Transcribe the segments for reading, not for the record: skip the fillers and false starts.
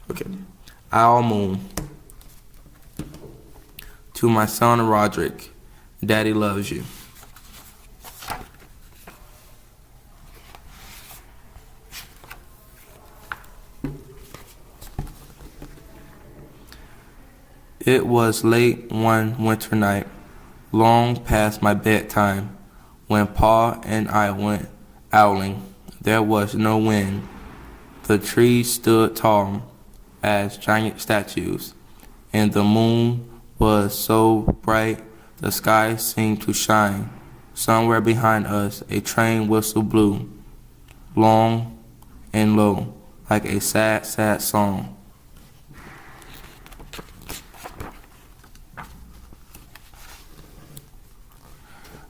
Okay. Owl Moon. To my son Roderick, Daddy loves you. It was late one winter night, long past my bedtime, when Pa and I went owling. There was no wind. The trees stood tall as giant statues, and the moon was so bright the sky seemed to shine. Somewhere behind us a train whistle blew, long and low, like a sad, sad song.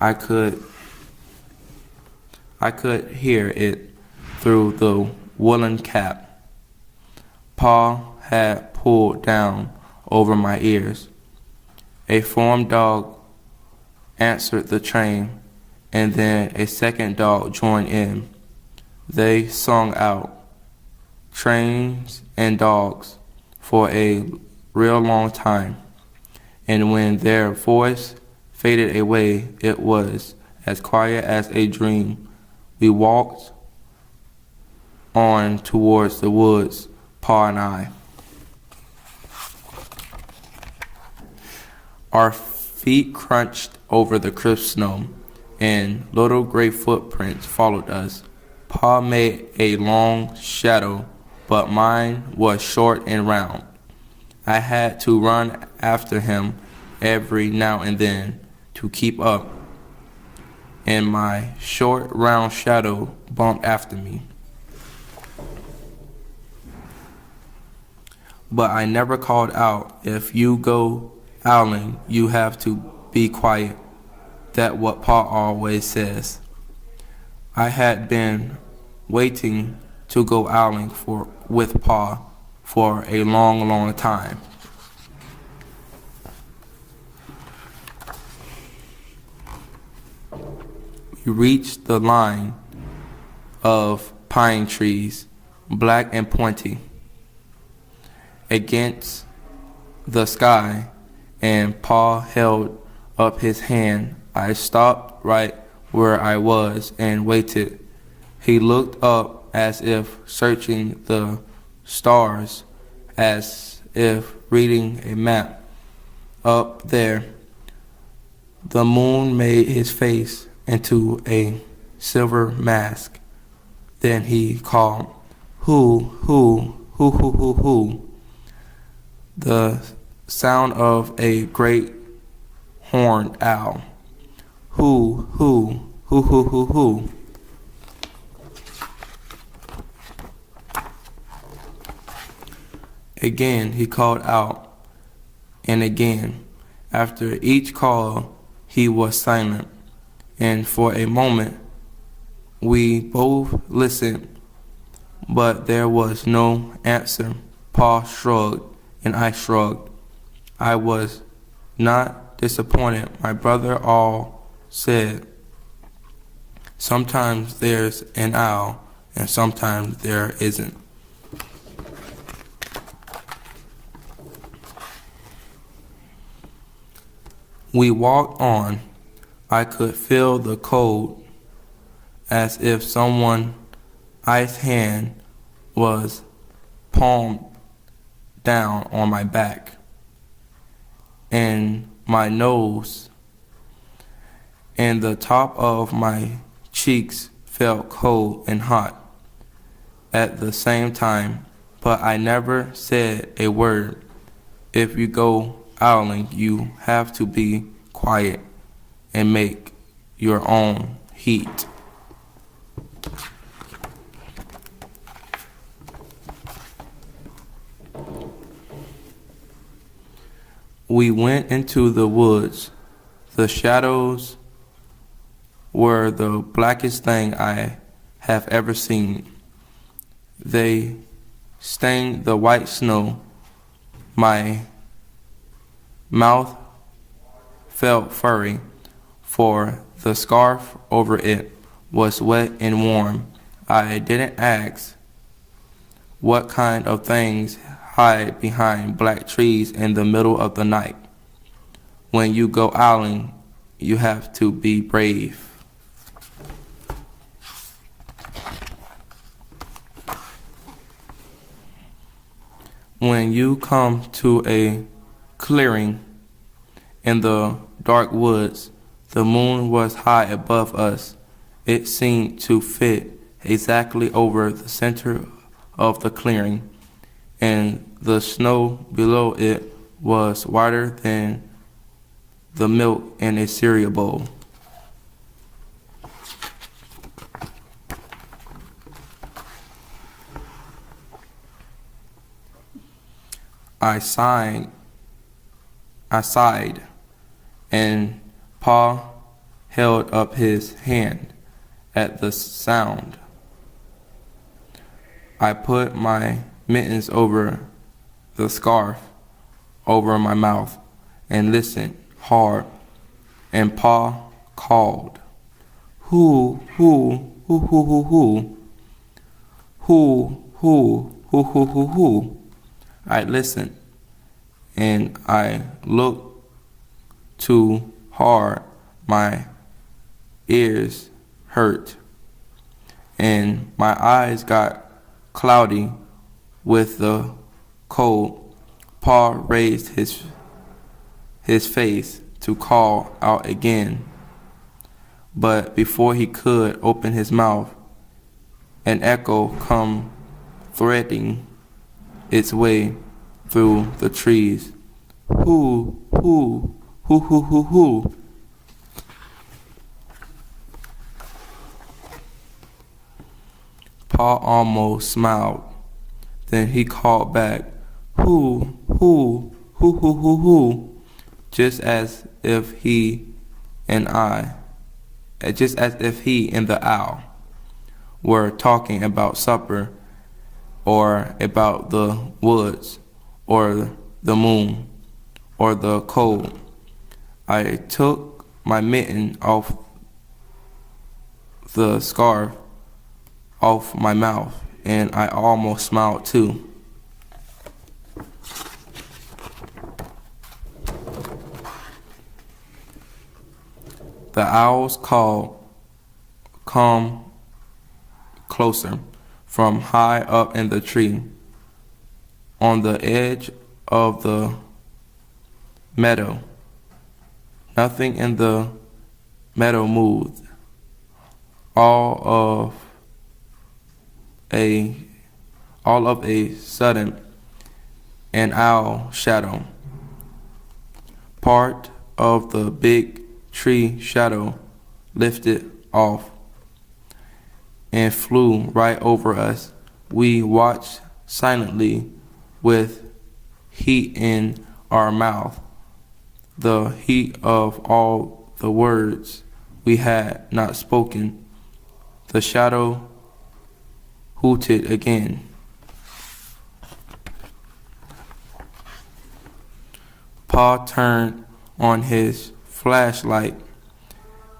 I could hear it through the woolen cap Pa had pulled down over my ears. A farm dog answered the train, and then a second dog joined in. They sung out, trains and dogs, for a real long time, and when their voice faded away, it was as quiet as a dream. We walked on towards the woods, Pa and I. Our feet crunched over the crisp snow, and little gray footprints followed us. Pa made a long shadow, but mine was short and round. I had to run after him every now and then to keep up, and my short round shadow bumped after me. But I never called out, if you go owling, you have to be quiet. That's what Pa always says. I had been waiting to go owling with Pa for a long, long time. We reached the line of pine trees, black and pointy, against the sky, and Pa held up his hand. I stopped right where I was and waited. He looked up as if searching the stars, as if reading a map. Up there, the moon made his face into a silver mask. Then he called, "Who, who?" The sound of a great horned owl. Who. Again he called out, and again. After each call he was silent, and for a moment we both listened, but there was no answer. Pa shrugged, and I shrugged. I was not disappointed. My brother all said, sometimes there's an owl, and sometimes there isn't. We walked on. I could feel the cold, as if someone's ice hand was palmed down on my back, and my nose and the top of my cheeks felt cold and hot at the same time, but I never said a word. If you go owling, you have to be quiet and make your own heat. We went into the woods. The shadows were the blackest thing I have ever seen. They stained the white snow. My mouth felt furry, for the scarf over it was wet and warm. I didn't ask what kind of things hide behind black trees in the middle of the night. When you go owling, you have to be brave. When you come to a clearing in the dark woods, the moon was high above us. It seemed to fit exactly over the center of the clearing, and the snow below it was whiter than the milk in a cereal bowl. I sighed, and Paul held up his hand at the sound. I put my mittens over the scarf over my mouth and listened hard, and Paul called, "Who, who, who, who, who, who, who, who, who, who, who, who?" I listened, and I looked too hard. My ears hurt, and my eyes got cloudy with the cold. Paul raised his face to call out again, but before he could open his mouth, an echo come threading its way through the trees. Who, who, who, who, who, who? Paul almost smiled. Then he called back, who, who, who, who, who, who? Just as if he and the owl were talking about supper, or about the woods, or the moon, or the cold. I took my mitten off the scarf off my mouth, and I almost smiled too. The owls called, "Come closer," from high up in the tree. On the edge of the meadow, nothing in the meadow moved. All of a sudden, an owl shadow, part of the big tree shadow, lifted off and flew right over us. We watched silently with heat in our mouth, the heat of all the words we had not spoken. The shadow hooted again. Paul turned on his flashlight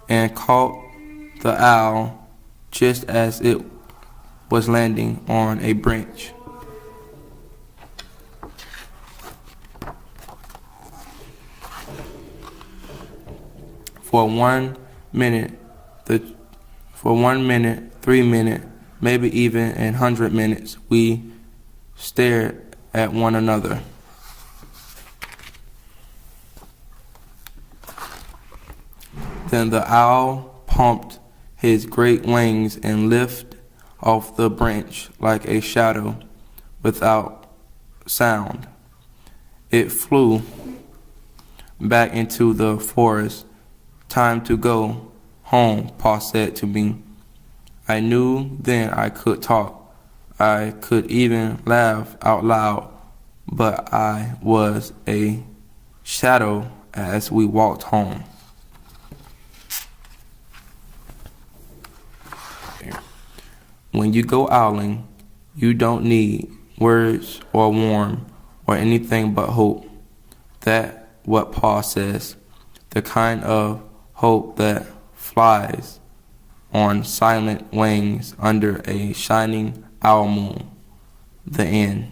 and caught the owl just as it was landing on a branch. For 1 minute, 3 minutes, maybe even 100 minutes, we stared at one another. Then the owl pumped his great wings and lifted off the branch like a shadow without sound. It flew back into the forest. "Time to go home," Paul said to me. I knew then I could talk. I could even laugh out loud, but I was a shadow as we walked home. When you go owling, you don't need words or warmth or anything but hope. That's what Paul says, the kind of hope that flies on silent wings under a shining owl moon. The end.